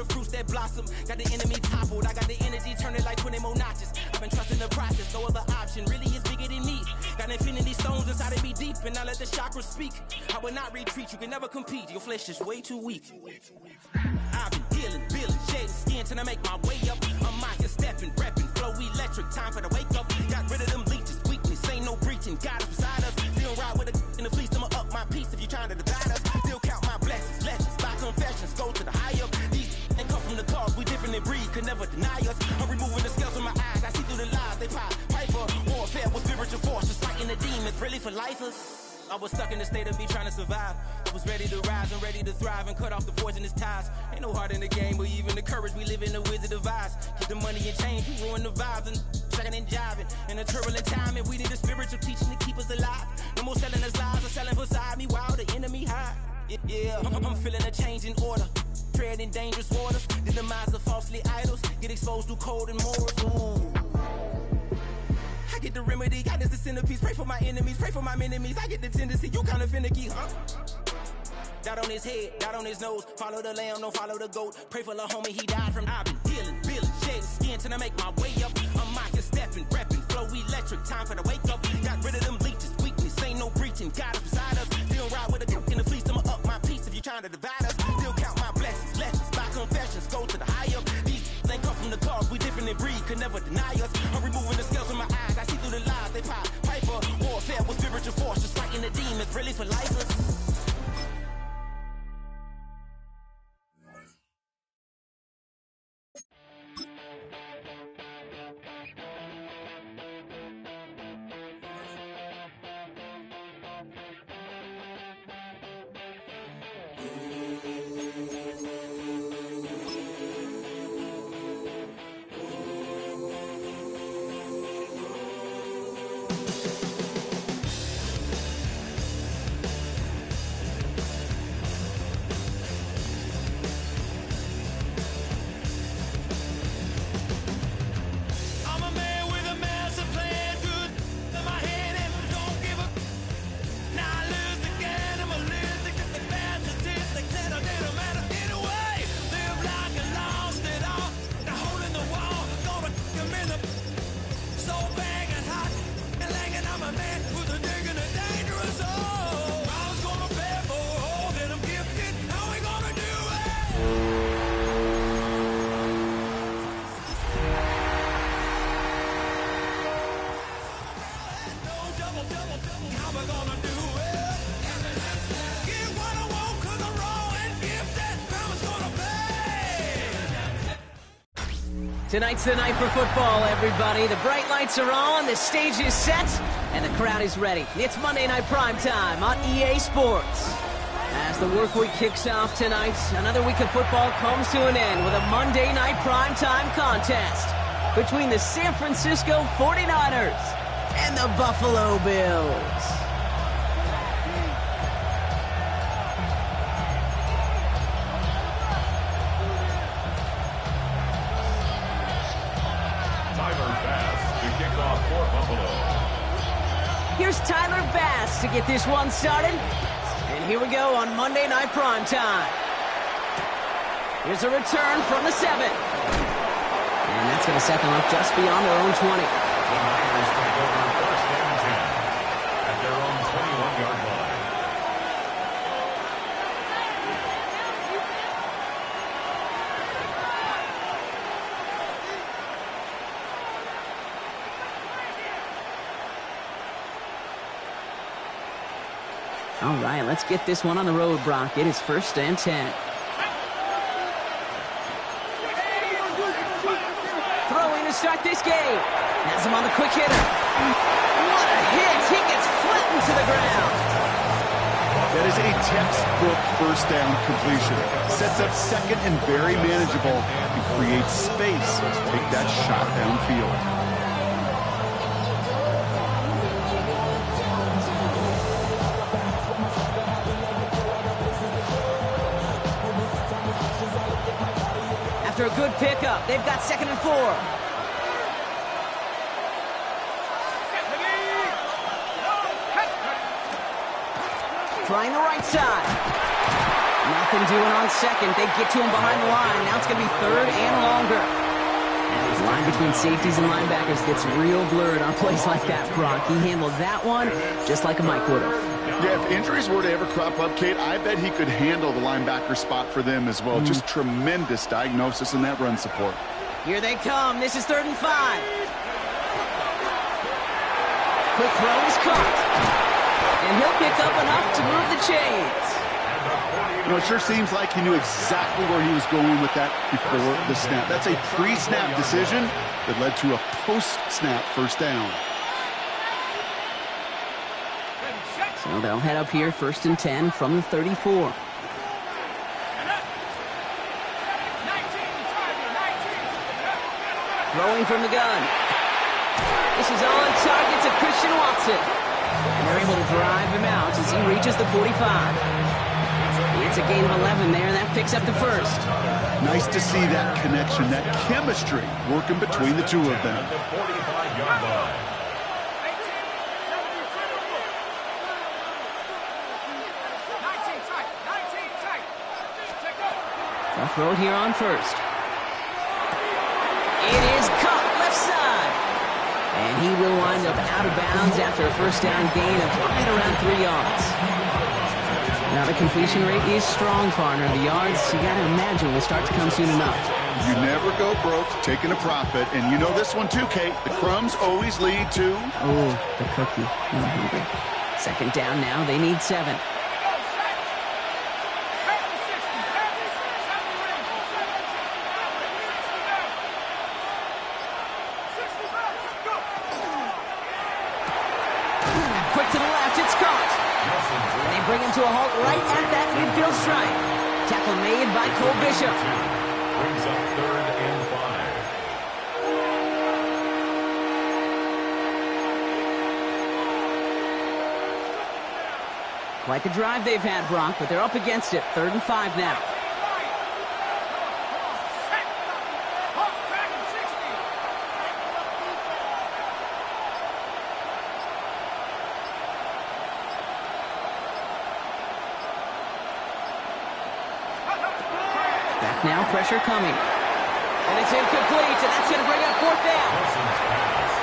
fruits that blossom. Got the enemy toppled, I got the energy, turn it like 20 more notches. I've been trusting the process, no other option really is bigger than me. Got infinity stones inside of me deep, and I let the chakras speak. I will not retreat, you can never compete, your flesh is way too weak. I've been healing, building, shedding skin till I make my way up. I'm mocking, stepping, repping, flow electric, time for the wake up. Got rid of them leeches, weakness, ain't no breaching, God is beside us. Still ride with a in the fleece, I'ma up my piece if you trying to divide us. Still count my blessings, lessons, by confessions, go to the high up. These ain't come from the cause, we different in breed, could never deny us. I'm removing the scales from my eyes, I see through the lies, they pop. Piper, warfare with spiritual force, just fighting the demons, really for lifers. I was stuck in the state of me trying to survive. I was ready to rise and ready to thrive and cut off the poisonous ties. Ain't no heart in the game, but even the courage we live in the Wizard of Oz. Get the money and change, we ruin the vibes and checking and jiving. In a turbulent time, and we need a spiritual teaching to keep us alive. No more selling us lies or selling beside me while the enemy hide. Yeah, I'm feeling a change in order. Treading dangerous waters, the demise of falsely idols. Get exposed through cold and morals. Ooh. I get the remedy, God is the centerpiece. Pray for my enemies, pray for my enemies. I get the tendency, you kinda finicky, huh? Dot on his head, dot on his nose. Follow the lamb, don't follow the goat. Pray for the homie, he died from. I've been healing, building, shedding skin till I make my way up. I'm mocking, stepping, repping, flow electric, time for the wake up. Got rid of them leeches, weakness, ain't no breaching. God is beside us. Still ride with a cook in the fleece, I'ma up my piece if you trying to divide us. Still count my blessings, lessons, by confessions, go to the high up. These ain't come from the cause, we different in breed, could never deny us. I'm removing the scales from my eyes, I see through the lies, they pop. Piper, warfare with spiritual force, just fighting the demons, really for lifers. Tonight's the night for football, everybody. The bright lights are on, the stage is set, and the crowd is ready. It's Monday Night Primetime on EA Sports. As the work week kicks off tonight, another week of football comes to an end with a Monday Night Primetime contest between the San Francisco 49ers and the Buffalo Bills. Here's Tyler Bass to get this one started. And here we go on Monday Night Primetime. Here's a return from the 7. And that's going to set them up just beyond their own 20. The Niners take over first and 10 at their own 21-yard line. All right, let's get this one on the road, Brock. It is first and 10. Throwing to start this game. Has him on the quick hitter. What a hit. He gets flattened to the ground. That is a textbook first down completion. Sets up second and very manageable and creates space to take that shot downfield. After a good pickup, they've got 2nd and 4. Trying the right side. Nothing doing on second. They get to him behind the line. Now it's going to be between safeties and linebackers gets real blurred on plays like that, Brock. He handled that one just like a Mike would have. Yeah, if injuries were to ever crop up, Kate, I bet he could handle the linebacker spot for them as well. Just tremendous diagnosis in that run support. Here they come. This is 3rd and 5. Quick throw is caught. And he'll pick up enough to move the chains. You know, it sure seems like he knew exactly where he was going with that before the snap. That's a pre-snap decision that led to a post-snap first down. So they'll head up here, 1st and 10 from the 34. Throwing from the gun. This is on target to Christian Watson. And they're able to drive him out as he reaches the 45. It's a gain of 11 there, and that picks up the 1st. Nice to see that connection, that chemistry working between the two of them. They'll throw it here on 1st. It is caught left side. And he will wind up out of bounds after a first down gain of right around 3 yards. Now the completion rate is strong, partner. The yards, you got to imagine, will start to come soon enough. You never go broke taking a profit. And you know this one too, Kate. The crumbs always lead to... Oh, the cookie. I'm hungry. 2nd down now. They need 7. Bring him to a halt right at that midfield stripe. Tackle made by Cole Bishop. Brings up 3rd and 5. Quite the drive they've had, Brock, but they're up against it. 3rd and 5 now. Now pressure coming. And it's incomplete, and that's going to bring up 4th down.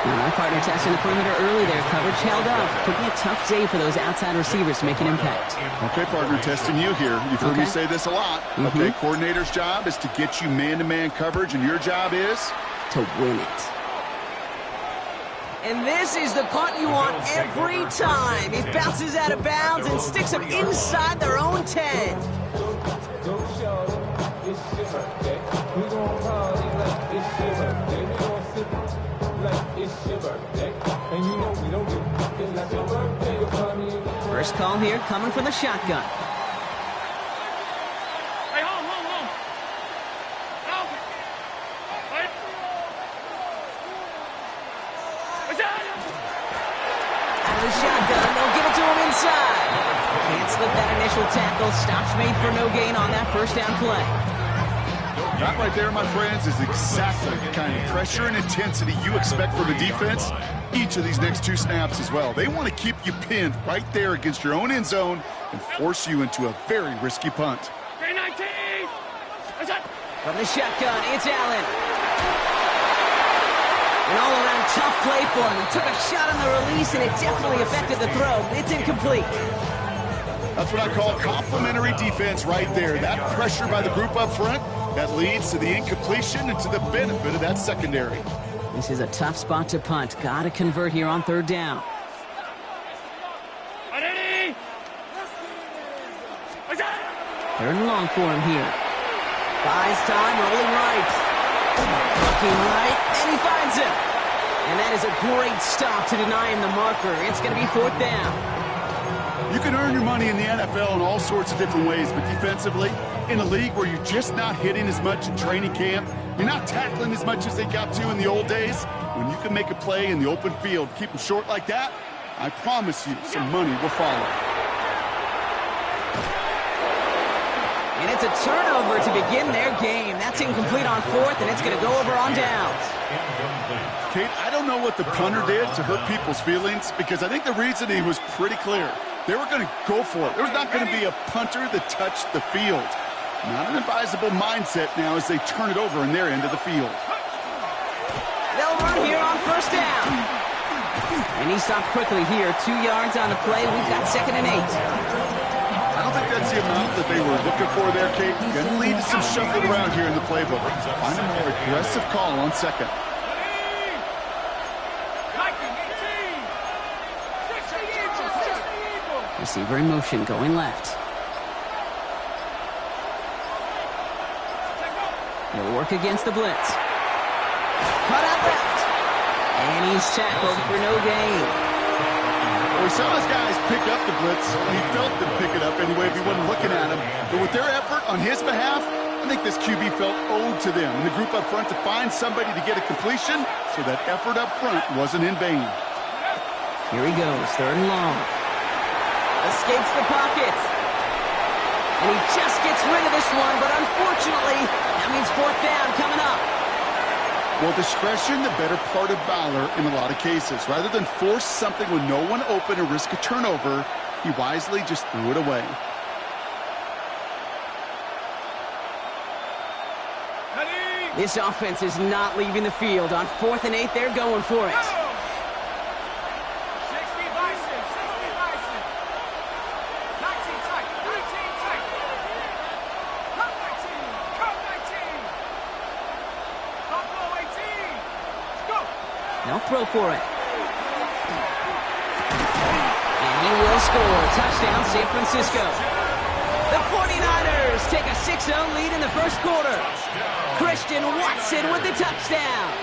Now my partner testing the perimeter early there. Coverage held up. Could be a tough day for those outside receivers to make an impact. Okay, partner, testing you here. You've heard me say this a lot. Okay, coordinator's job is to get you man-to-man coverage, and your job is? To win it. And this is the punt you want every time. It bounces out of bounds and sticks them inside their own 10. First call here coming from the shotgun. Hey, hold. Out of the shotgun, they'll give it to him inside. Can't slip that initial tackle. Stops made for no gain on that first down play. That right there, my friends, is exactly the kind of pressure and intensity you expect from a defense each of these next 2 snaps as well. They want to keep you pinned right there against your own end zone and force you into a very risky punt. From the shotgun, it's Allen. An all-around tough play for him. He took a shot on the release, and it definitely affected the throw. It's incomplete. That's what I call complimentary defense right there. That pressure by the group up front, that leads to the incompletion and to the benefit of that secondary. This is a tough spot to punt. Got to convert here on 3rd down. Third and long for him here. Buys time, rolling right. Looking right, and he finds him. And that is a great stop to deny him the marker. It's going to be 4th down. You can earn your money in the NFL in all sorts of different ways, but defensively, in a league where you're just not hitting as much in training camp, you're not tackling as much as they got to in the old days, when you can make a play in the open field, keep them short like that, I promise you some money will follow. And it's a turnover to begin their game. That's incomplete on 4th, and it's going to go over on downs. Kate, I don't know what the punter did to hurt people's feelings, because I think the reasoning was pretty clear. They were going to go for it. There was not going to be a punter that touched the field. Not an advisable mindset now as they turn it over in their end of the field. They'll run here on first down. And he stopped quickly here. 2 yards on the play. We've got 2nd and 8. I don't think that's the amount that they were looking for there, Kate. Going to lead to some shuffling around here in the playbook. Find a more aggressive call on 2nd. Receiver in motion, going left. He'll work against the blitz. Cut out left. And he's tackled for no gain. Well, we saw his guys pick up the blitz. He felt them pick it up anyway if he wasn't looking at him. But with their effort on his behalf, I think this QB felt owed to them and the group up front to find somebody to get a completion, so that effort up front wasn't in vain. Here he goes, 3rd and long. Escapes the pocket. And he just gets rid of this one, but unfortunately, that means 4th down coming up. Well, discretion, the better part of valor in a lot of cases. Rather than force something with no one open or risk a turnover, he wisely just threw it away. This offense is not leaving the field. On 4th and 8, they're going for it. They'll throw for it. And he will score. Touchdown, San Francisco. The 49ers take a 6-0 lead in the first quarter. Christian Watson with the touchdown.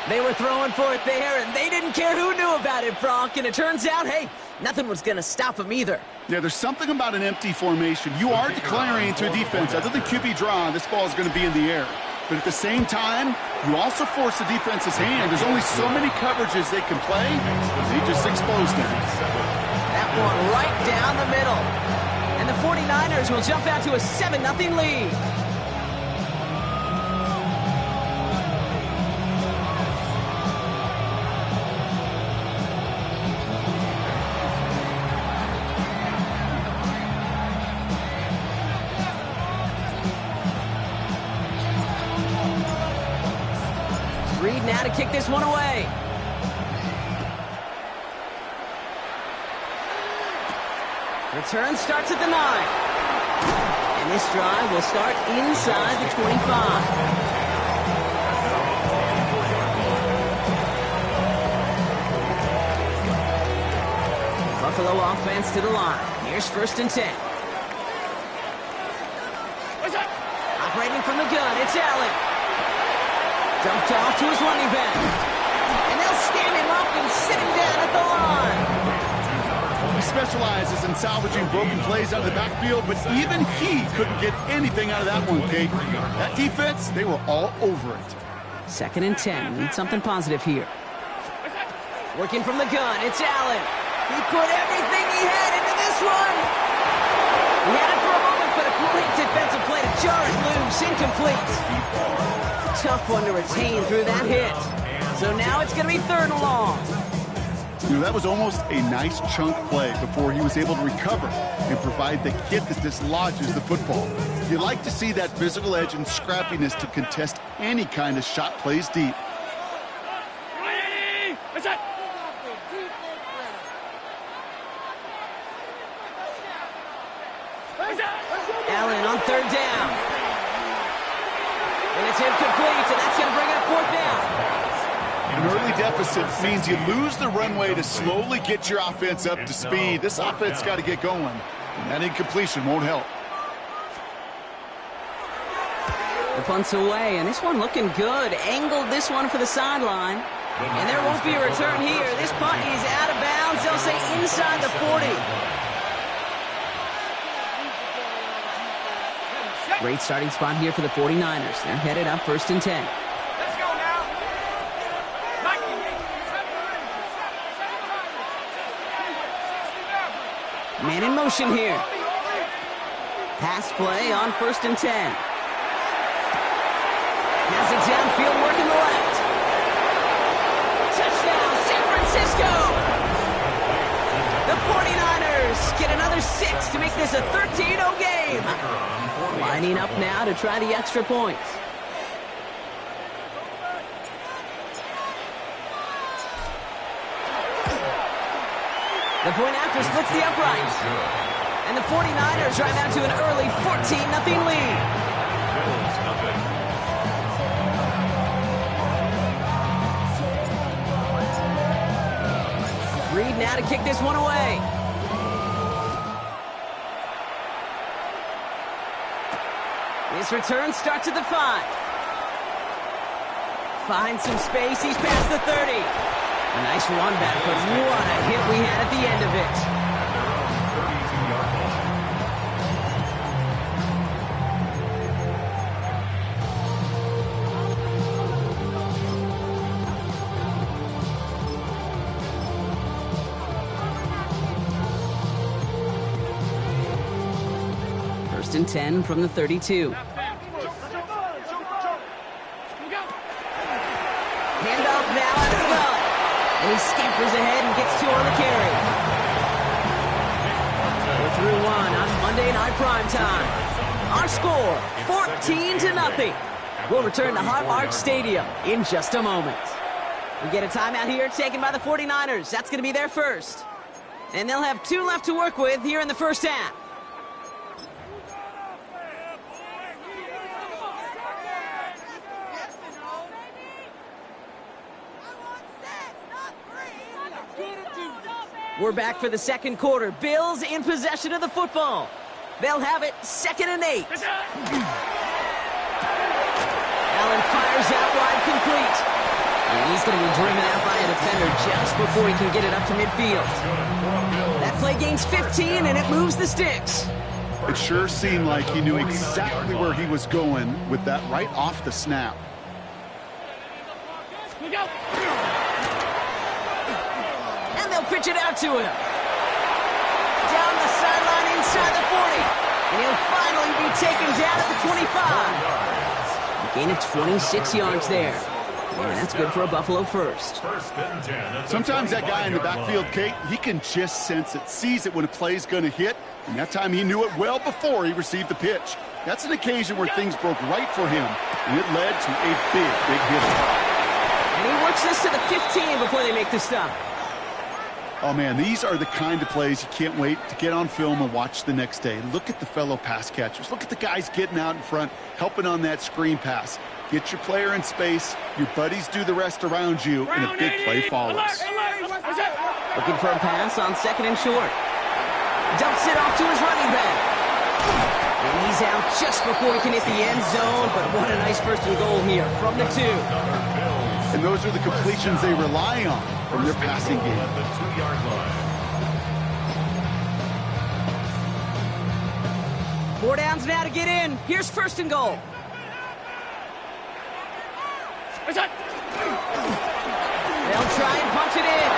They were throwing for it there, and they didn't care who knew about it, Brock. And it turns out, hey, nothing was going to stop them either. Yeah, there's something about an empty formation. You are declaring to a defense, other than QB draw, this ball is going to be in the air. But at the same time, you also force the defense's hand. There's only so many coverages they can play. They just exposed them. That one right down the middle. And the 49ers will jump out to a 7-0 lead. Reed now to kick this one away. Return starts at the 9. And this drive will start inside the 25. Buffalo offense to the line. Here's 1st and 10. Operating from the gun, it's Allen. Dumped off to his running back. And they'll stand him up and sit him down at the line. He specializes in salvaging broken plays out of the backfield, but even he couldn't get anything out of that one, Kate. That defense, they were all over it. 2nd and 10. Need something positive here. Working from the gun, it's Allen. He put everything he had into this one. He had it for a moment, but a great defensive play to jar it loose. Incomplete. Tough one to retain through that hit. So now it's going to be 3rd and long. You know, that was almost a nice chunk play before he was able to recover and provide the hit that dislodges the football. You like to see that physical edge and scrappiness to contest any kind of shot plays deep. Allen on 3rd down. And it's incomplete, and that's going to bring up 4th down. An early deficit means you lose the runway to slowly get your offense up to speed. This offense got to get going, and that incompletion won't help. The punt's away, and this one looking good. Angled this one for the sideline. And there won't be a return here. This punt is out of bounds. They'll say inside the 40. Great starting spot here for the 49ers. They're headed up 1st and 10. Let's go now. Man in motion here. Pass play on 1st and 10. Has it downfield, working the left. Touchdown, San Francisco! The 49ers get another 6 to make this a 13-0 game. Lining up now to try the extra points. The point after splits the uprights. And the 49ers drive out to an early 14-0 lead. Bills nothing. Reed now to kick this one away. This return starts at the 5. Finds some space. He's past the 30. A nice run back, but what a hit we had at the end of it. First and 10 from the 32. Handoff now out of the gun. And he scampers ahead and gets 2 on the carry. We're through 1 on Monday Night Primetime. Our score, 14-0. We'll return to Highmark Stadium in just a moment. We get a timeout here taken by the 49ers. That's going to be their first. And they'll have 2 left to work with here in the first half. We're back for the second quarter. Bills in possession of the football. They'll have it 2nd and 8. Allen fires out wide, complete. And he's going to be driven out by a defender just before he can get it up to midfield. That play gains 15, and it moves the sticks. It sure seemed like he knew exactly where he was going with that right off the snap. Pitch it out to him. Down the sideline inside the 40. And he'll finally be taken down at the 25. A gain of 26 yards there. And that's good for a Buffalo first. Sometimes that guy in the backfield, Kate, he can just sense it, sees it when a play's going to hit. And that time he knew it well before he received the pitch. That's an occasion where things broke right for him. And it led to a big hit. And he works this to the 15 before they make the stop. Oh, man, these are the kind of plays you can't wait to get on film and watch the next day. Look at the fellow pass catchers. Look at the guys getting out in front, helping on that screen pass. Get your player in space, your buddies do the rest around you, and a big play follows. Looking for a pass on 2nd and short. Dumps it off to his running back. And he's out just before he can hit the end zone, but what a nice first and goal here from the 2. And those are the completions they rely on from their passing game. At the 2-yard line. 4 downs now to get in. Here's 1st and goal. They'll try and punch it in.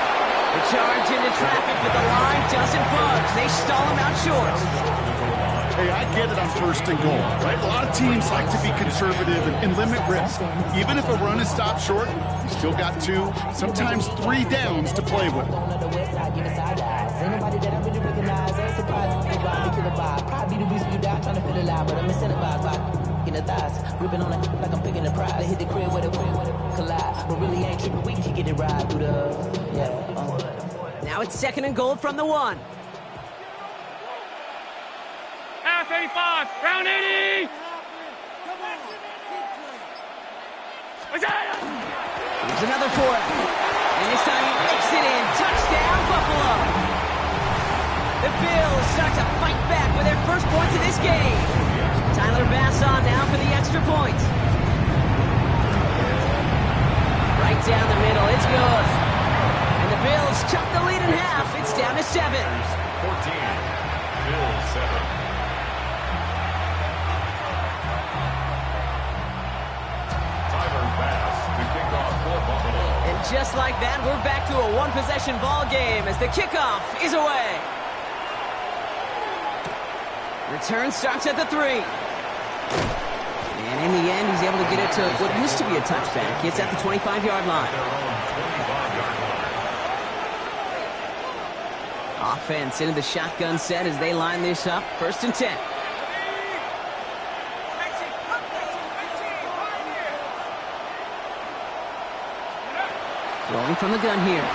The charge into traffic, but the line doesn't budge. They stall him out short. Hey, I get it on 1st and goal, right? A lot of teams like to be conservative and limit risk. Even if a run is stopped short, you still got 2, sometimes 3 downs to play with. Now it's 2nd and goal from the 1. Half 85, round 80. Here's another for it. And this time he makes it in. Touchdown, Buffalo. The Bills start to fight back with their first points of this game. Tyler Bass on now for the extra point. Right down the middle, it's good. And the Bills chop the lead in half. It's down to 7. 14, Bills 7. And just like that, we're back to a 1-possession ball game as the kickoff is away. Return starts at the 3. And in the end, he's able to get it to what used to be a touchback. It's at the 25-yard line. Offense into the shotgun set as they line this up. 1st and 10. Throwing from the gun here.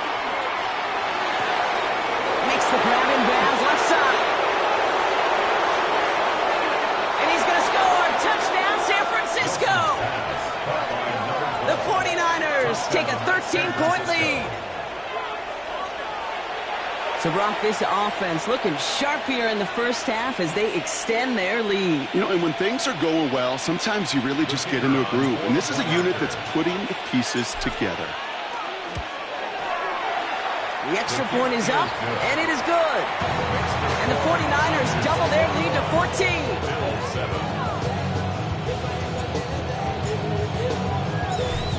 Makes Gets the grab in bounds, left side. And he's going to score. Touchdown, San Francisco. The 49ers take a 13-point lead. So, Brock, this offense looking sharp here in the first half as they extend their lead. You know, and when things are going well, sometimes you really just get into a groove. And this is a unit that's putting the pieces together. The extra point is up, and it is good. And the 49ers double their lead to 14.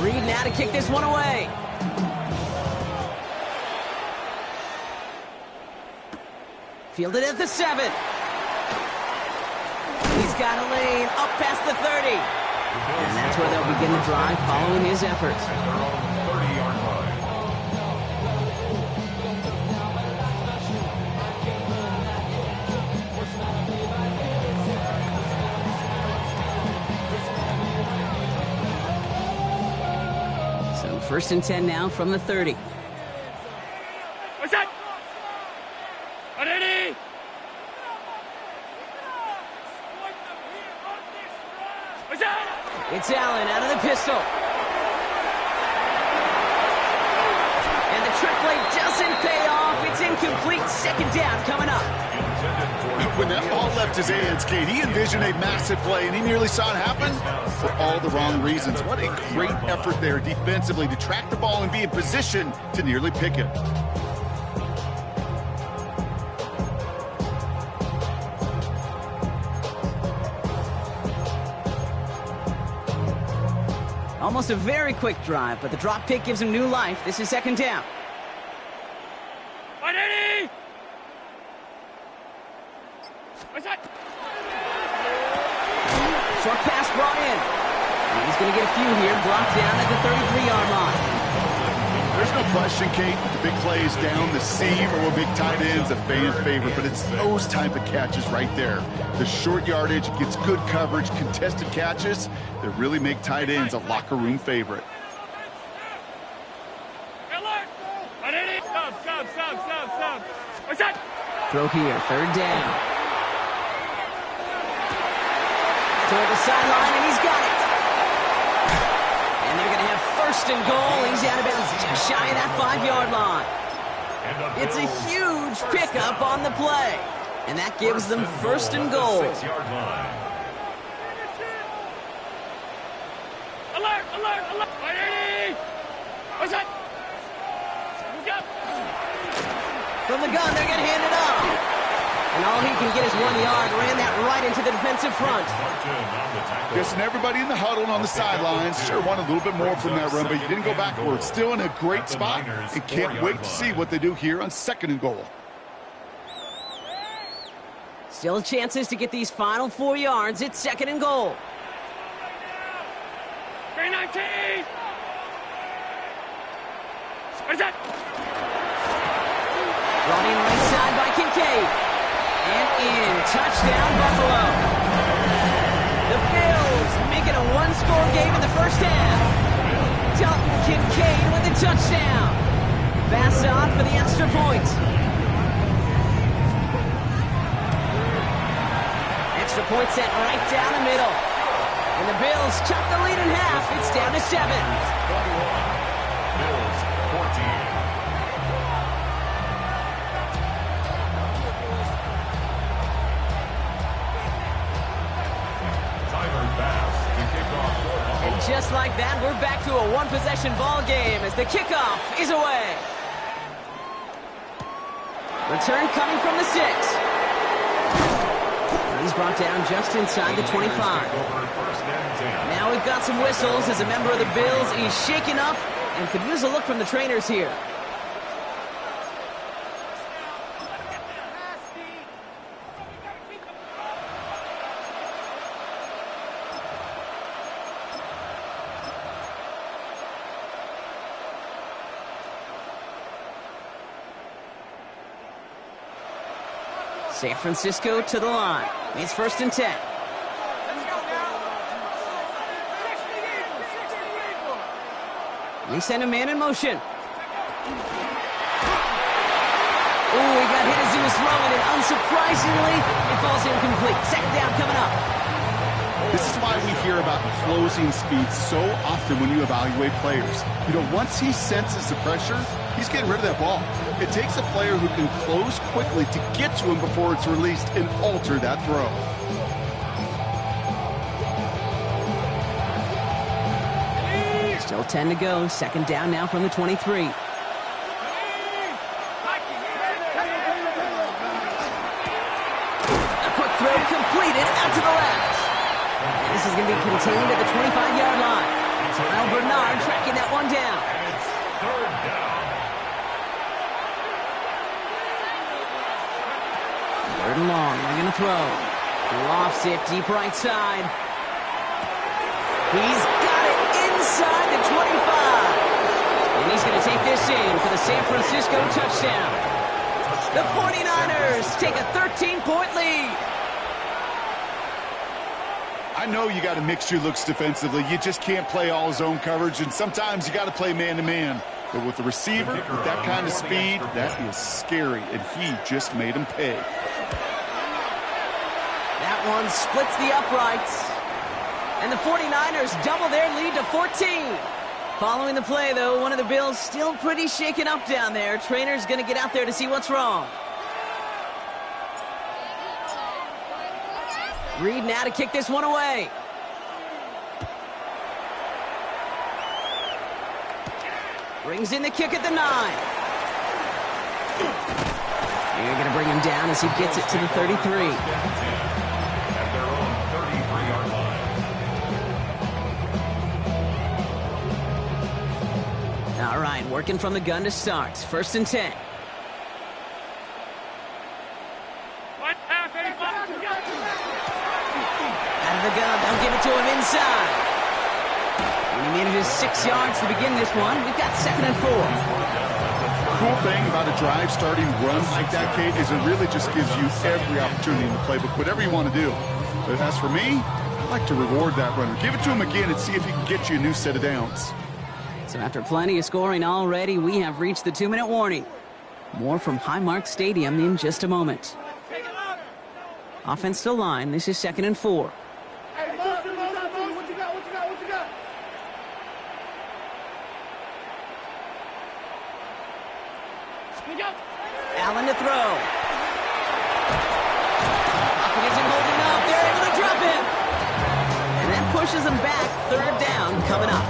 Reed now to kick this one away. Fielded at the 7. He's got a lane up past the 30. And that's where they'll begin the drive following his efforts. 30-yard line. So 1st and 10 now from the 30. What's that? Ready? What's that? It's Allen out of the pistol. And the trick play doesn't pay off. It's incomplete. 2nd down coming up. When that ball left his hands, Kate, he envisioned a massive play, and he nearly saw it happen for all the wrong reasons. What a great effort there defensively to track the ball and be in position to nearly pick it. Almost a very quick drive, but the drop pick gives him new life. This is 2nd down. Ready? What's that? Short pass brought in. And he's going to get a few here, blocked down at the 33-yard line. There's no question, Kate, the big plays down the seam or big tight ends, a fan favorite, but it's those type of catches right there. The short yardage gets good coverage, contested catches that really make tight ends a locker room favorite. Alert! Ready? Stop. What's that? Throw here, 3rd down. Toward the sideline, and he's got it. And they're going to have 1st and goal. He's out of bounds just shy of that 5-yard line. It's a huge pickup on the play. And that gives them 1st and goal. 6-yard line. Alert! Ready? What's that? Move up. From the gun, they're going to hand it off. And all he can get is 1 yard. Ran that right into the defensive front. Guessing everybody in the huddle and on the sidelines sure wanted a little bit more from that run, but you didn't go backwards. Still in a great spot and can't wait to see what they do here on 2nd and goal. Still chances to get these final 4 yards. It's 2nd and goal. 319. What's that? Brought in right side by Kincaid. And in. Touchdown, Buffalo. The Bills make it a 1-score game in the first half. Dalton Kincaid with a touchdown. Pass on for the extra point. Extra point set right down the middle. And the Bills cut the lead in half. It's down to 7. 21. Bills 14. And just like that, we're back to a 1-possession ball game as the kickoff is away. Return coming from the 6. He's brought down just inside the 25. Now we've got some whistles as a member of the Bills is shaken up and could use a look from the trainers here. San Francisco to the line. It's 1st and 10. They send a man in motion. Ooh, he got hit as he was throwing, and unsurprisingly, it falls incomplete. Second down coming up. This is why we hear about closing speed so often when you evaluate players. You know, once he senses the pressure, he's getting rid of that ball. It takes a player who can close quickly to get to him before it's released and alter that throw. Still 10 to go. Second down now from the 23. A quick throw completed out to the left. And this is going to be contained at the 25-yard line. Now Bernard tracking that one down. It's third down. Third and long. They're going to throw. Lofts it deep right side. He's got it inside the 25. And he's going to take this in for the San Francisco touchdown. The 49ers take a 13-point lead. I know you got to mix your looks defensively. You just can't play all zone coverage, and sometimes you got to play man-to-man. But with the receiver, with that kind of speed, that is scary, and he just made him pay. That one splits the uprights. And the 49ers double their lead to 14. Following the play, though, one of the Bills still pretty shaken up down there. Trainer's going to get out there to see what's wrong. Reed now to kick this one away. Brings in the kick at the 9. You're going to bring him down as he gets it to the 33. At their own 33-yard line. All right, working from the gun to start. First and 10. Out of the gun, they'll give it to him inside. And he manages 6 yards to begin this one. We've got second and 4. Cool thing about a drive starting run like that, Kate, is it really just gives you every opportunity in the playbook, whatever you want to do. But as for me, I like to reward that runner. Give it to him again and see if he can get you a new set of downs. So after plenty of scoring already, we have reached the 2-minute warning. More from Highmark Stadium in just a moment. Offense to line. This is second and 4. Allen to throw. Pocket isn't holding up. They're able to drop it. And that pushes them back. Third down coming up.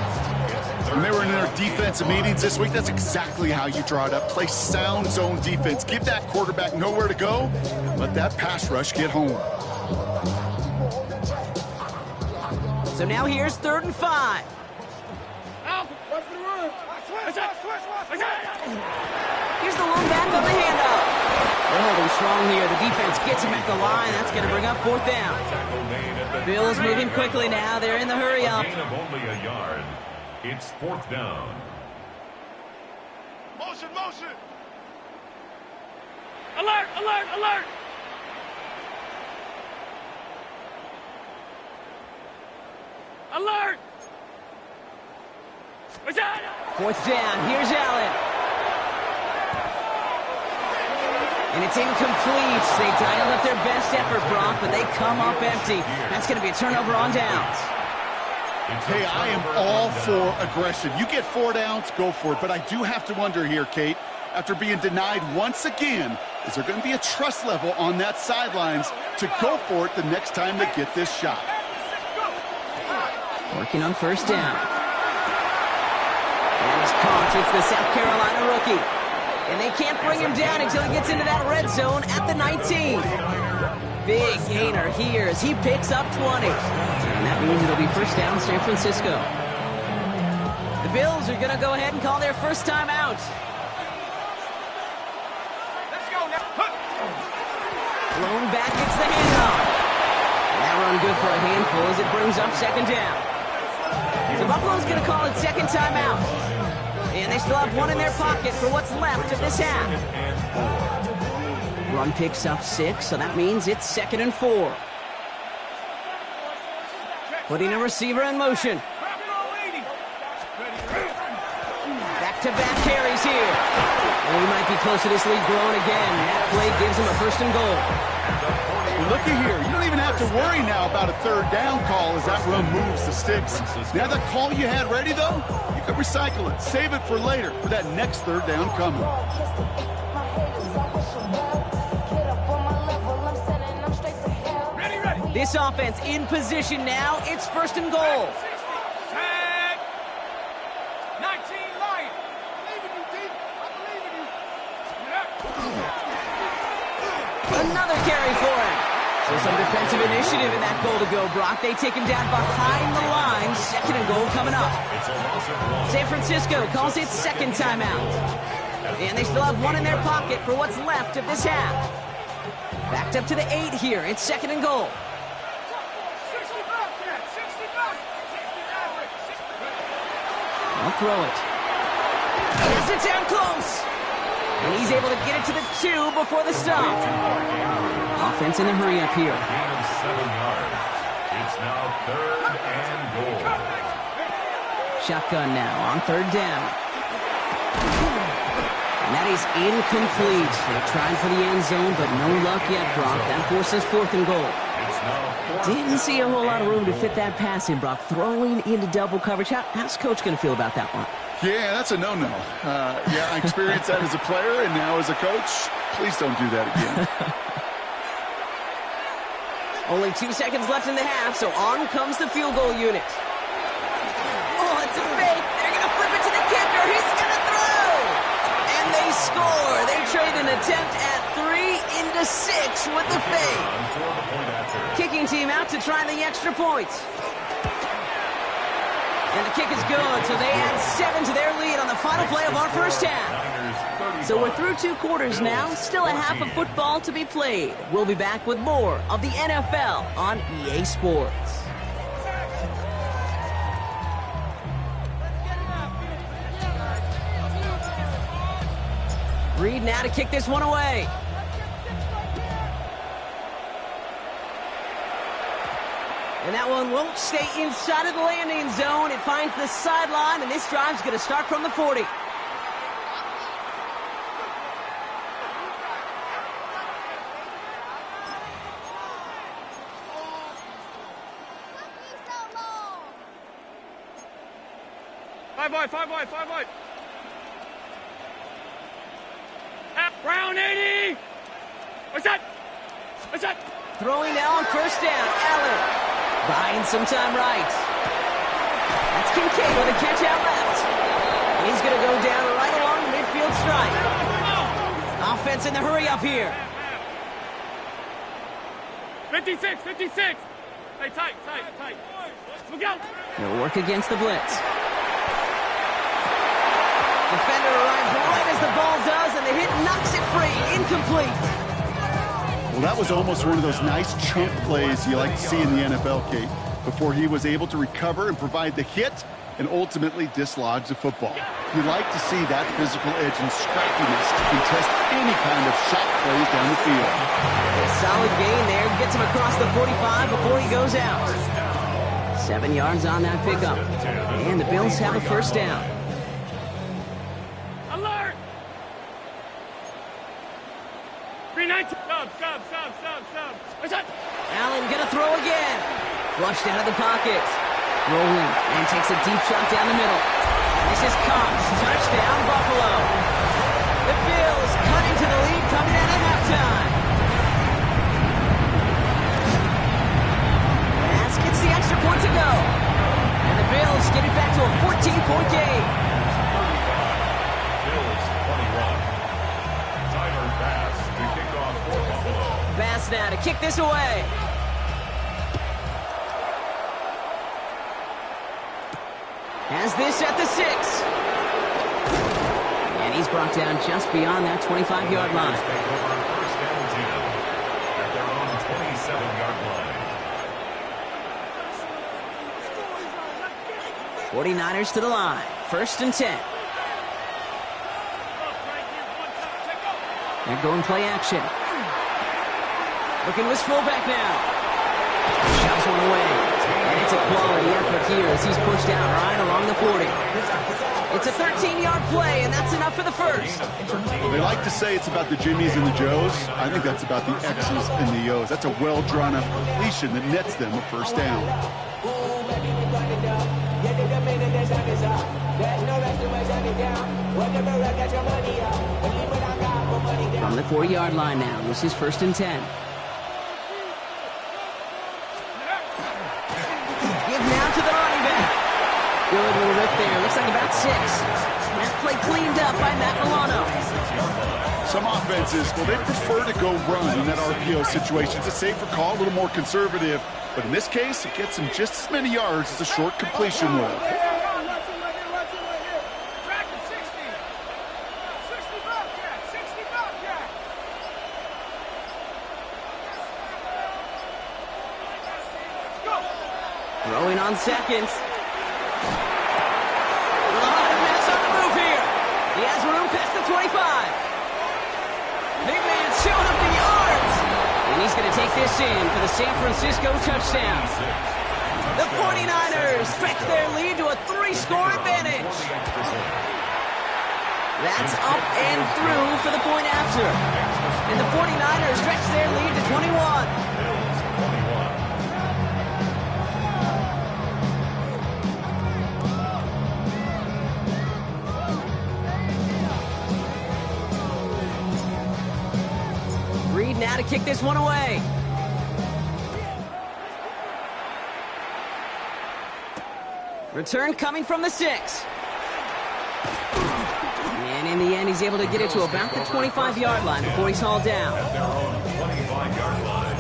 When they were in their defensive meetings this week, that's exactly how you draw it up. Play sound zone defense. Give that quarterback nowhere to go. And let that pass rush get home. So now here's third and 5. Here's the lone back on the handoff. They're holding strong here. The defense gets him at the line. That's going to bring up fourth down. Bills moving quickly now. They're in the hurry up. Gain of only a yard. It's fourth down. Motion, motion. Alert, alert, alert. Alert. Fourth down. Here's Allen. And it's incomplete. They dialed up their best effort, Brock, but they come up empty. That's going to be a turnover on downs. Hey, I am all for aggression. You get 4 downs, go for it. But I do have to wonder here, Kate, after being denied once again, is there going to be a trust level on that sidelines to go for it the next time they get this shot? Working on first down. And he's caught. It's the South Carolina rookie. And they can't bring him down until he gets into that red zone at the 19. Big gainer here as he picks up 20. And that means it'll be first down San Francisco. The Bills are going to go ahead and call their first time out. Blown back, it's the handoff. And that run good for a handful as it brings up second down. So Buffalo's going to call it second time out. And they still have one in their pocket for what's left of this half. Run picks up 6, so that means it's second and 4. Putting a receiver in motion. Back Back-to-back carries here. And we might be close to this lead growing again. That play gives him a 1st and goal. Looky here. You don't even have to worry now about a 3rd down call as that run moves the sticks. Now that call you had ready, though, you can recycle it. Save it for later for that next 3rd down coming. This offense in position now. It's 1st and goal. 19 Lion. I believe in you, D. I believe in you. Another carry for him. So some defensive initiative in that goal to go, Brock. They take him down behind the line. 2nd and goal coming up. San Francisco calls it 2nd timeout. And they still have 1 in their pocket for what's left of this half. Backed up to the 8 here. It's 2nd and goal. 60 back, yeah, 60 back. 60 average. I'll throw it. Yes, it's down close. And he's able to get it to the 2 before the stop. Offense in a hurry up here. Gain of 7 yards. It's now 3rd and goal. Shotgun now on 3rd down. And that is incomplete. They're trying for the end zone, but no luck yet, Brock. That forces 4th and goal. It's now 4th. Didn't see a whole lot of room to fit that pass in, Brock. Throwing into double coverage. How's Coach going to feel about that one? Yeah, that's a no-no. Yeah, I experienced that as a player, and now as a coach, please don't do that again. Only 2 seconds left in the half, so on comes the field goal unit. Oh, it's a fake. They're going to flip it to the kicker. He's going to throw. And they score. They trade an attempt at 3 into 6 with the fake. Kicking team out to try the extra point. And the kick is good, so they add 7 to their lead on the final play of our first half. So we're through 2 quarters now, still a half of football to be played. We'll be back with more of the NFL on EA Sports. Reed now to kick this one away. And that one won't stay inside of the landing zone. It finds the sideline, and this drive's going to start from the 40. Five wide. Brown 80. What's that? Throwing now on 1st down. Allen buying some time right. That's Kincaid with a catch out left. And he's going to go down right along the midfield stripe. Offense in the hurry up here. 56. Hey, tight. Look out. They'll work against the blitz. Defender arrives right as the ball does, and the hit knocks it free. Incomplete. Well, that was almost one of those nice chunk plays you like to see in the NFL, Kate, before he was able to recover and provide the hit and ultimately dislodge the football. You like to see that physical edge and scrappiness to contest any kind of shot plays down the field. A solid gain there. Gets him across the 45 before he goes out. 7 yards on that pickup. And the Bills have a 1st down. Alert! 319. Stop. What's that? Allen gonna throw again. Flushed out of the pocket. Rolling and takes a deep shot down the middle. This is Cox. Touchdown, Buffalo. The Bills cut into the lead coming out of halftime. Pass gets the extra point to go. And the Bills get it back to a 14-point game. Bills 21. Tyler Bass to kick off for Buffalo. Bass now to kick this away. Has this at the 6. And he's brought down just beyond that 25-yard line. Take over 1st and 10 at their own 27-yard line. 49ers to the line. 1st and 10. They're going play action. Looking to his fullback now. Shoves one away. And it's a quality effort here as he's pushed out right along the 40. It's a 13-yard play, and that's enough for the first. Well, they like to say it's about the Jimmies and the Joes. I think that's about the X's and the O's. That's a well-drawn-up completion that nets them a first down. From the 40-yard line now, this is 1st and 10. Give now to the running back. Good little rip there. Looks like about 6. That play cleaned up by Matt Milano. Some offenses, well, they prefer to go run in that RPO situation. It's a safer call, a little more conservative. But in this case, it gets him just as many yards as a short completion would. Throwing on seconds. On the move here. He has room past the 25. Big man showing up the yards. And he's going to take this in for the San Francisco touchdown. The 49ers stretch their lead to a 3-score advantage. That's up and through for the point after. And the 49ers stretch their lead to 21. Now to kick this one away. Return coming from the 6. And in the end, he's able to get it to about the 25-yard line before he's hauled down. At their own 25-yard line.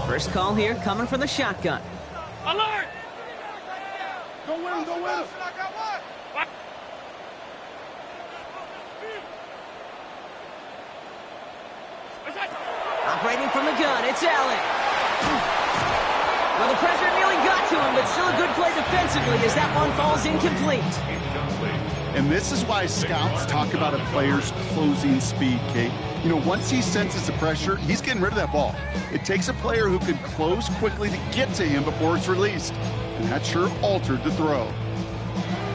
First call here coming from the shotgun. Alert! Go win him, go win him. Operating from the gun, it's Allen. Well, the pressure nearly got to him, but still a good play defensively as that one falls incomplete. And this is why scouts talk about a player's closing speed, Kate. You know, once he senses the pressure, he's getting rid of that ball. It takes a player who can close quickly to get to him before it's released. And that sure altered the throw.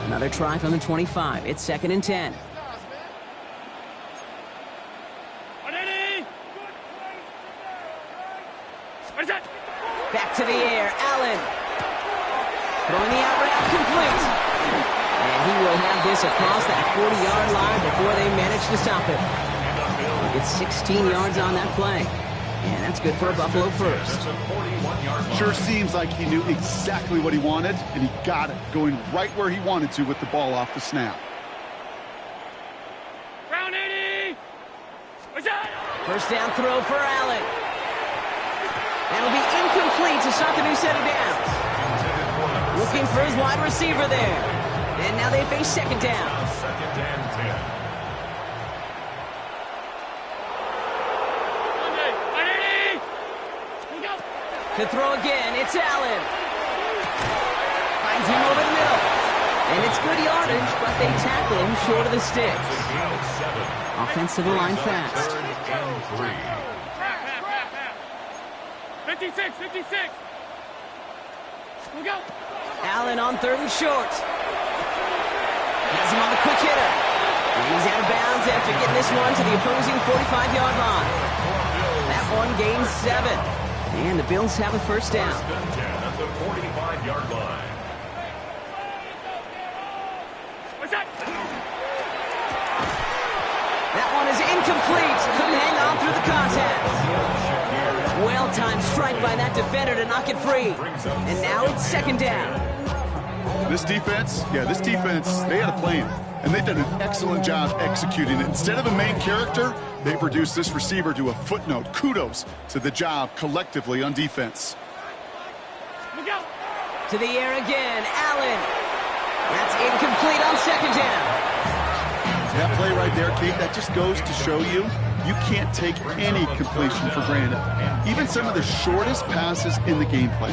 Another try from the 25. It's 2nd and 10. Back to the air, Allen. Throwing the out route complete. And he will have this across that 40-yard line before they manage to stop it. It's 16 yards on that play. And that's good for a Buffalo first. Sure seems like he knew exactly what he wanted, and he got it, going right where he wanted to with the ball off the snap. Round 80! First down throw for Allen. That'll be incomplete to start the new set of downs. Looking for his wide receiver there. And now they face 2nd down. 2nd and 10. To throw again, it's Allen. Finds him over the middle. And it's good yardage, but they tackle him short of the sticks. Offense to the line fast. 56, 56. Go. Allen on 3rd and short. Has him on the quick hitter. And he's out of bounds after getting this one to the opposing 45-yard line. That one gains 7. And the Bills have a first down. First and 10 at the 45-yard line. That one is incomplete. Couldn't hang on through the contact. Well-timed strike by that defender to knock it free. And now it's 2nd down. This defense, they had a plan. And they've done an excellent job executing it. Instead of a main character, they've reduced this receiver to a footnote. Kudos to the job collectively on defense. To the air again, Allen. That's incomplete on 2nd down. That play right there, Kate, that just goes to show you can't take any completion for granted. Even some of the shortest passes in the game plan.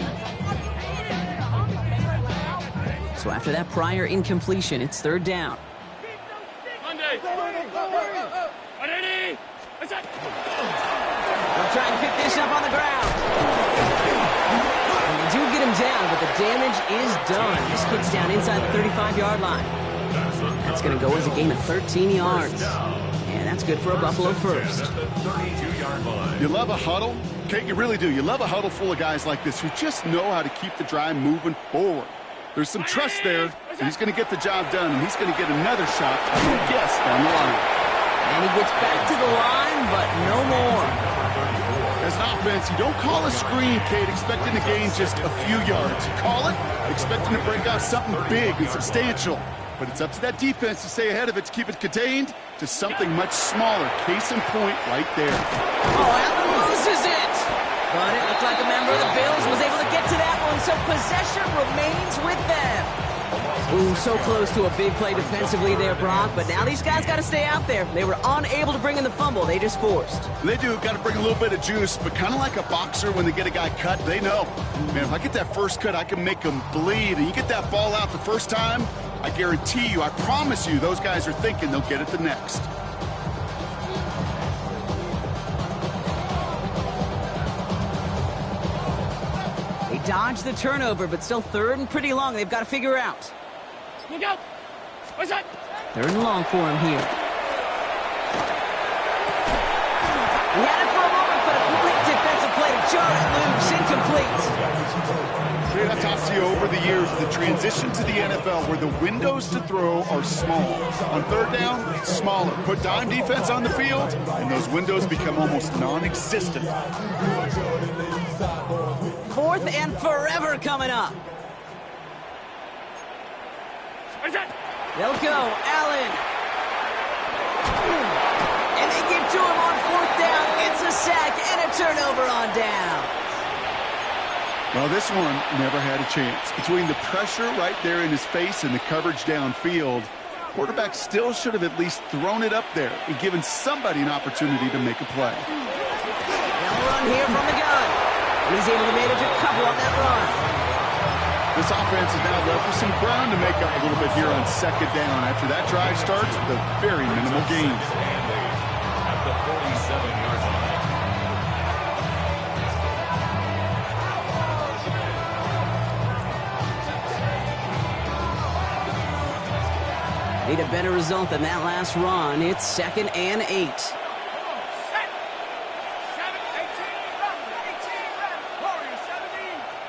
So after that prior incompletion, it's 3rd down. Monday. damage is done. This kid's down inside the 35-yard line. That's going to go as a gain of 13 yards. And that's good for a Buffalo first. You love a huddle? Okay, you really do. You love a huddle full of guys like this who just know how to keep the drive moving forward. There's some trust there, and he's going to get the job done, and he's going to get another shot, I would guess, down the line. And he gets back to the line, but no more. As an offense, you don't call a screen, Kate, expecting to gain just a few yards. You call it expecting to break out something big and substantial. But it's up to that defense to stay ahead of it, to keep it contained to something much smaller. Case in point right there. Oh, Allen loses it. But it looked like a member of the Bills was able to get to that one, so possession remains with them. Ooh, so close to a big play defensively there, Brock, but now these guys got to stay out there. They were unable to bring in the fumble. They just forced. They do. Got to bring a little bit of juice, but kind of like a boxer when they get a guy cut, they know. Man, if I get that first cut, I can make them bleed. And you get that ball out the first time, I guarantee you, I promise you, those guys are thinking they'll get it the next. They dodged the turnover, but still third and pretty long. They've got to figure out. Look out! What's that? Third and long for him here. He had it for a moment, but a complete defensive play to jar it loose. Incomplete. I've talked to you over the years, the transition to the NFL where the windows to throw are small. On third down, smaller. Put dime defense on the field, and those windows become almost non-existent. Fourth and forever coming up. They'll go, Allen. And they get to him on fourth down. It's a sack and a turnover on down. Well, this one never had a chance. Between the pressure right there in his face and the coverage downfield, quarterback still should have at least thrown it up there and given somebody an opportunity to make a play. They'll run here from the gun. And he's able to manage a couple on that run. This offense is now left with some ground to make up a little bit here on second down after that drive starts with a very minimal gain. At the 47-yard line. Need a better result than that last run. It's 2nd and 8.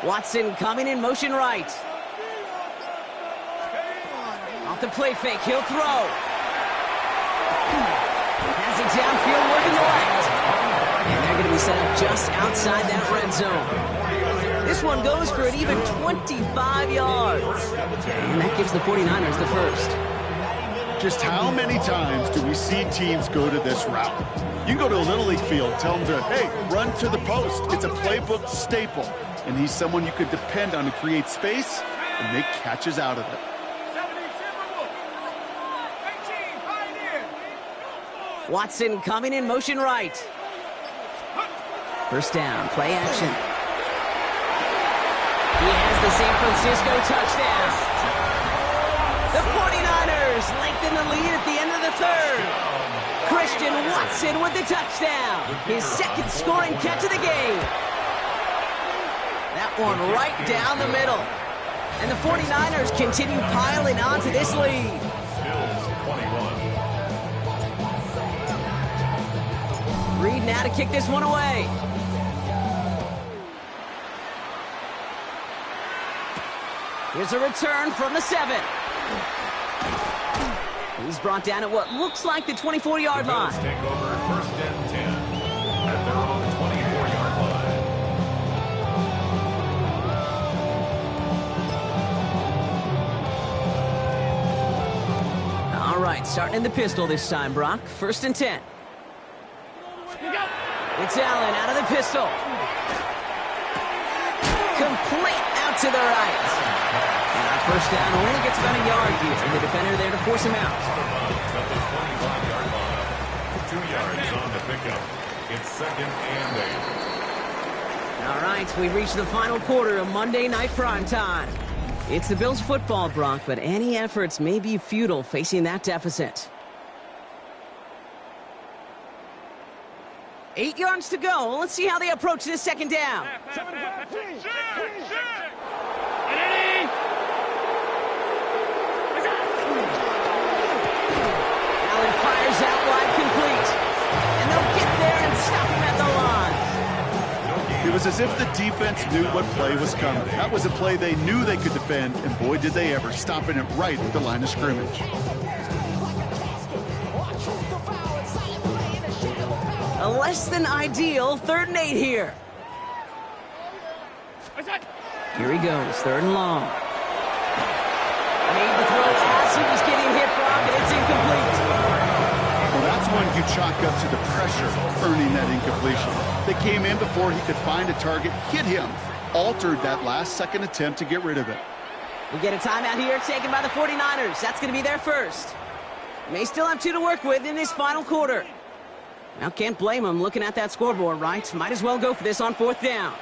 Watson coming in motion right. Off the play fake, he'll throw. Has it downfield working left. And they're going to be set up just outside that red zone. This one goes for an even 25 yards. And that gives the 49ers the first. Just how many times do we see teams go to this route? You go to a Little League field, tell them to, hey, run to the post. It's a playbook staple. And he's someone you could depend on to create space and make catches out of it. Watson coming in motion right. First down, play action. He has the San Francisco touchdown. The 49ers lengthen the lead at the end of the third. Christian Watson with the touchdown. His second scoring catch of the game. That one right down the middle. And the 49ers continue piling on to this lead. Reed now to kick this one away. Here's a return from the 7. He's brought down at what looks like the 24-yard line. Take over 1st and 10 at their own 24-yard line. All right, starting in the pistol this time, Brock. 1st and 10. It's Allen out of the pistol. Complete out to the right. And our first down only gets about a yard here. And the defender there to force him out. At the 25-yard line. 2 yards on the pickup. It's 2nd and 8. All right, we've reached the final quarter of Monday Night Primetime. It's the Bills football, Brock, but any efforts may be futile facing that deficit. 8 yards to go. Let's see how they approach this second down. It as if the defense knew what play was coming. That was a play they knew they could defend, and boy, did they ever, stopping it right at the line of scrimmage. A less than ideal 3rd and 8 here. Here he goes, 3rd and long. Made the throw as he was getting hit, Brock, and it's incomplete. Well, that's one you chalk up to the pressure earning that incompletion. They came in before he could find a target, hit him, altered that last-second attempt to get rid of it. We get a timeout here taken by the 49ers. That's going to be their first. May still have 2 to work with in this final quarter. Now, can't blame them looking at that scoreboard, right? Might as well go for this on 4th down.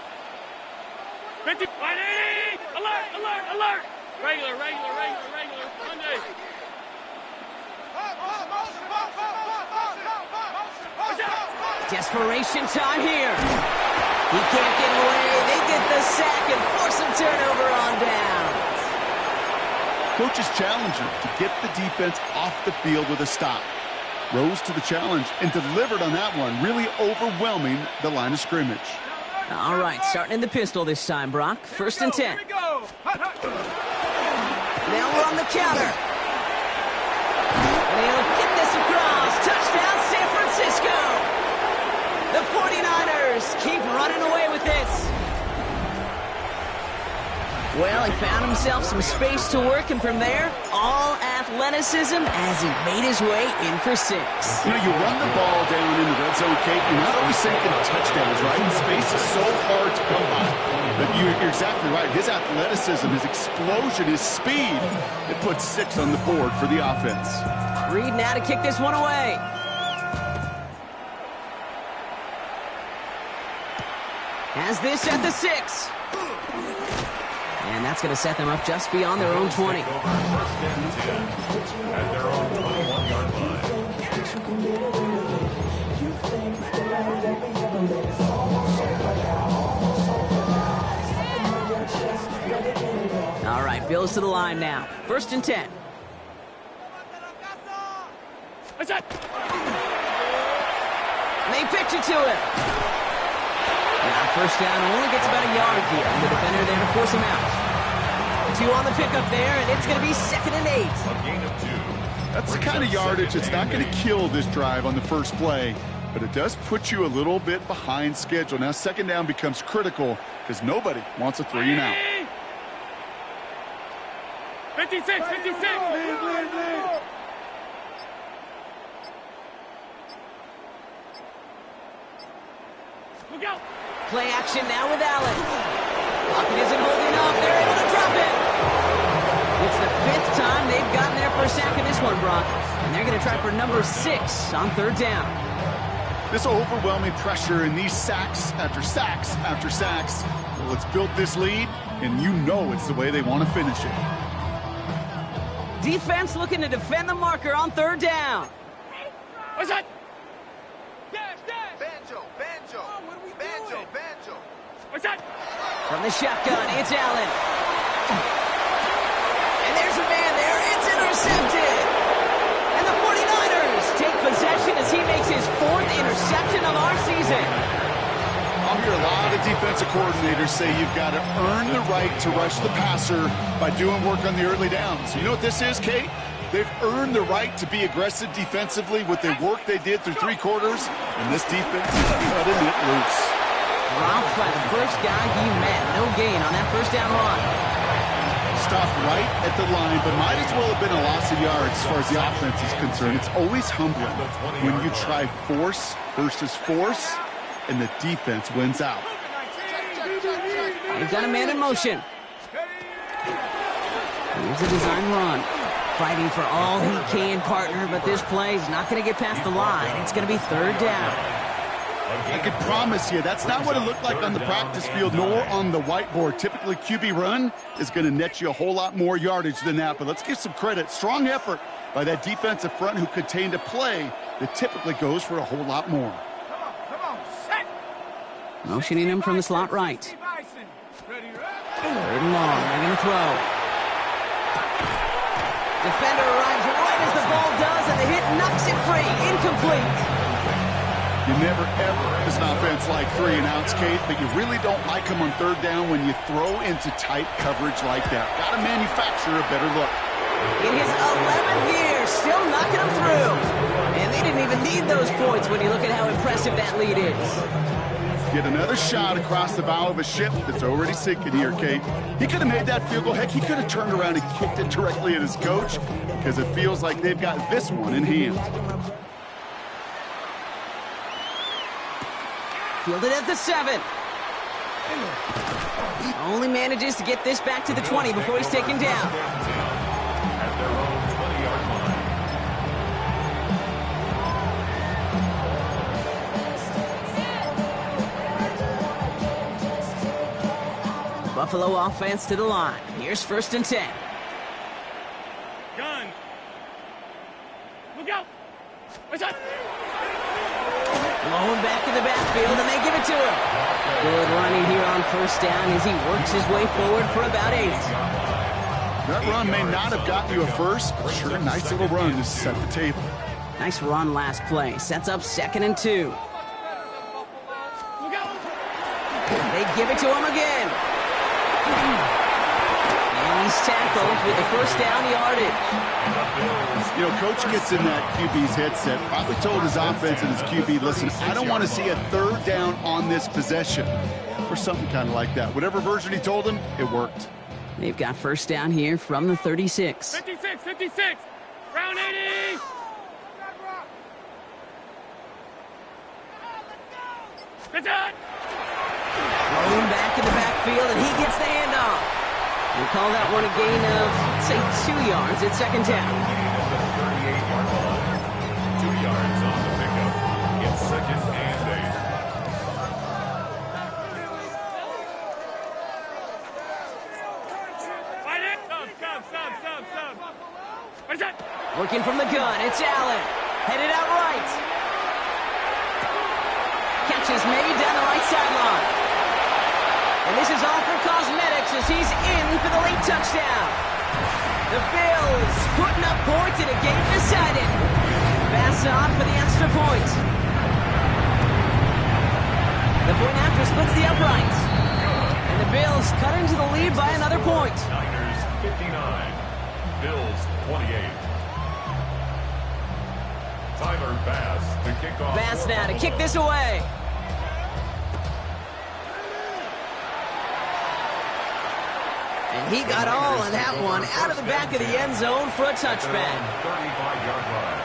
50, 180! Alert, alert, alert! Regular, regular, regular, regular. Monday. Desperation time here. He can't get away. They get the sack and force a turnover on down. Coach's challenger to get the defense off the field with a stop. Rose to the challenge and delivered on that one, really overwhelming the line of scrimmage. All right, starting in the pistol this time, Brock. 1st and 10. Now we're on the counter. And he'll get this across. Touchdown, San Francisco. The 49ers keep running away with this. Well, he found himself some space to work, and from there, all athleticism as he made his way in for 6. You know, you run the ball down in the red zone, Kate, you're not always thinking touchdowns, right? And space is so hard to come by. But you're exactly right. His athleticism, his explosion, his speed, it puts 6 on the board for the offense. Reed now to kick this one away. Has this at the 6. And that's going to set them up just beyond their own 20. At their own 21-yard line. All right, Bills to the line now. 1st and 10. They pitch it to him. Now 1st down, only gets about a yard here. And the defender there to force him out. 2 on the pickup there, and it's going to be 2nd and 8. A gain of 2. That's the kind of yardage that's not going to kill this drive on the first play, but it does put you a little bit behind schedule. Now 2nd down becomes critical because nobody wants a 3 and out. 56, 56! Look out! Play action now with Allen. Pocket isn't holding up. They're able to drop it. It's the 5th time they've gotten there for a sack in this one, Brock. And they're going to try for number 6 on 3rd down. This overwhelming pressure and these sacks after sacks after sacks, well, it's built this lead, and you know it's the way they want to finish it. Defense looking to defend the marker on 3rd down. What's that? Banjo, banjo, banjo, banjo. What's that? From the shotgun, it's Allen. And there's a man there. It's intercepted. And the 49ers take possession as he makes his 4th interception of our season. I'll hear a lot of defensive coordinators say you've got to earn the right to rush the passer by doing work on the early downs. You know what this is, Kate? They've earned the right to be aggressive defensively with the work they did through 3 quarters, and this defense is cutting it loose. Dropped by the first guy he met. No gain on that 1st down run. Stopped right at the line, but might as well have been a loss of yards as far as the offense is concerned. It's always humbling when you try force versus force, and the defense wins out. They've got a man in motion. Here's a design run. Fighting for all he can, partner, but this play is not going to get past the line. It's going to be 3rd down. I can promise you that's not what it looked like on the practice field nor on the whiteboard. Typically, QB run is going to net you a whole lot more yardage than that, but let's give some credit. Strong effort by that defensive front who contained a play that typically goes for a whole lot more. Motioning him from the slot right. 3rd and long. They're going to throw. Defender arrives right as the ball does, and the hit knocks it free. Incomplete. You never, ever, as an offense, like 3 and outs, Kate, but you really don't like them on third down when you throw into tight coverage like that. Got to manufacture a better look. In his 11th year, still knocking them through. And they didn't even need those points when you look at how impressive that lead is. Get another shot across the bow of a ship that's already sinking here, Kate. He could have made that field goal. Heck, he could have turned around and kicked it directly at his coach because it feels like they've got this one in hand. Fielded at the 7. Only manages to get this back to the 20 before he's taken down. At their own 20-yard line. Buffalo offense to the line. Here's 1st and 10. Gun. Look out. What's up? Blowing back in the backfield, and they give it to him. Good running here on 1st down as he works his way forward for about 8. That run may not have gotten you a first, but sure, a nice little run to set the table. Nice run last play. Sets up 2nd and 2. Look out. They give it to him again. And he's tackled with the 1st down yardage. You know, Coach gets in that QB's headset, probably told his offense and his QB, listen, I don't want to see a 3rd down on this possession, or something kind of like that. Whatever version he told him, it worked. They've got 1st down here from the 36. 56, 56. Round 80. Good shot. Rolling back in the backfield, and he gets the handoff. We'll call that one a gain of, let's say, 2 yards at 2nd down. At the 38-yard line. 2 yards on the pickup. It's 2nd and 8. Fight it. Sub. What is that? Working from the gun, it's Allen. Headed out right. Catch is made down the right sideline. And this is all for cosmetics as he's in for the late touchdown. The Bills putting up points in a game decided. Pass on for the extra point. The point after splits the uprights. And the Bills cut into the lead by another point. Niners 59. Bills 28. Tyler Bass to kick off. Bass now to kick this away. And he got all of that one out of the back of the end zone for a touchback. 35-yard line.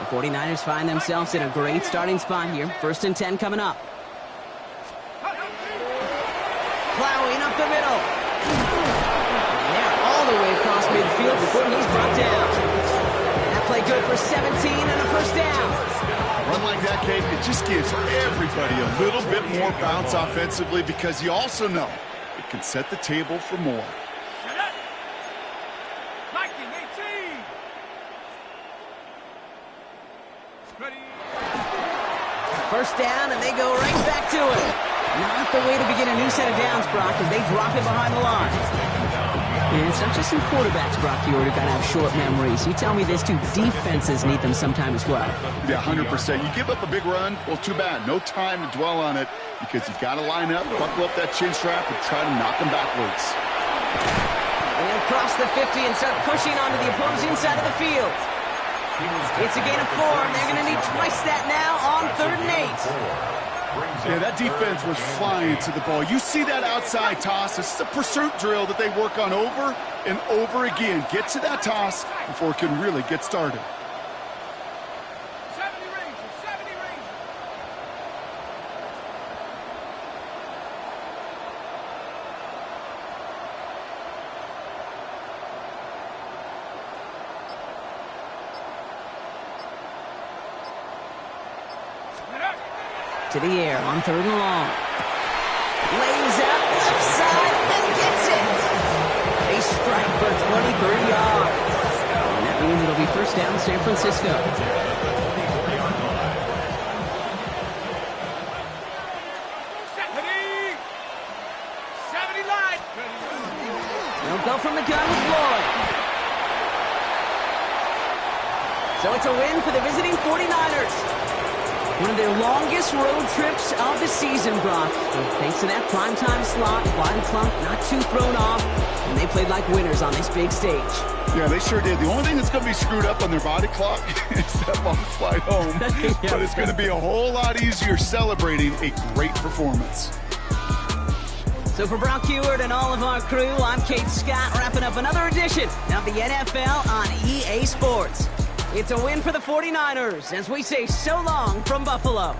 The 49ers find themselves in a great starting spot here. 1st and 10 coming up. Plowing up the middle. And they're all the way across midfield before he's brought down. That play good for 17 and a 1st down. Run like that, Kate, it just gives everybody a little bit more bounce offensively because you also know it can set the table for more. Shut up. 1918. Ready. 1st down, and they go right back to it. Not the way to begin a new set of downs, Brock, as they drop it behind the line. And it's not just some quarterbacks, Brock, you got to have short memories. You tell me this too, defenses need them sometime as well. Yeah, 100%. You give up a big run, well, too bad. No time to dwell on it because you've got to line up, buckle up that chin strap, and try to knock them backwards. And they'll cross the 50 and start pushing onto the opposing side of the field. It's a gain of 4, and they're going to need twice that now on 3rd and 8. Yeah, that defense was flying to the ball. You see that outside toss. This is a pursuit drill that they work on over and over again. Get to that toss before it can really get started. 70 Rangers, 70 Rangers. To the air on 3rd and long. Lays out left side and gets it. They strike for 23 yards. And that means it'll be 1st down San Francisco. They'll go from the gun with Lloyd. So it's a win for the visiting 49ers. One of their longest road trips of the season, Brock. And thanks to that primetime slot, body clock not too thrown off, and they played like winners on this big stage. Yeah, they sure did. The only thing that's going to be screwed up on their body clock is that long flight home. Yeah. But it's going to be a whole lot easier celebrating a great performance. So for Brock Heward and all of our crew, I'm Kate Scott, wrapping up another edition of the NFL on EA Sports. It's a win for the 49ers as we say so long from Buffalo.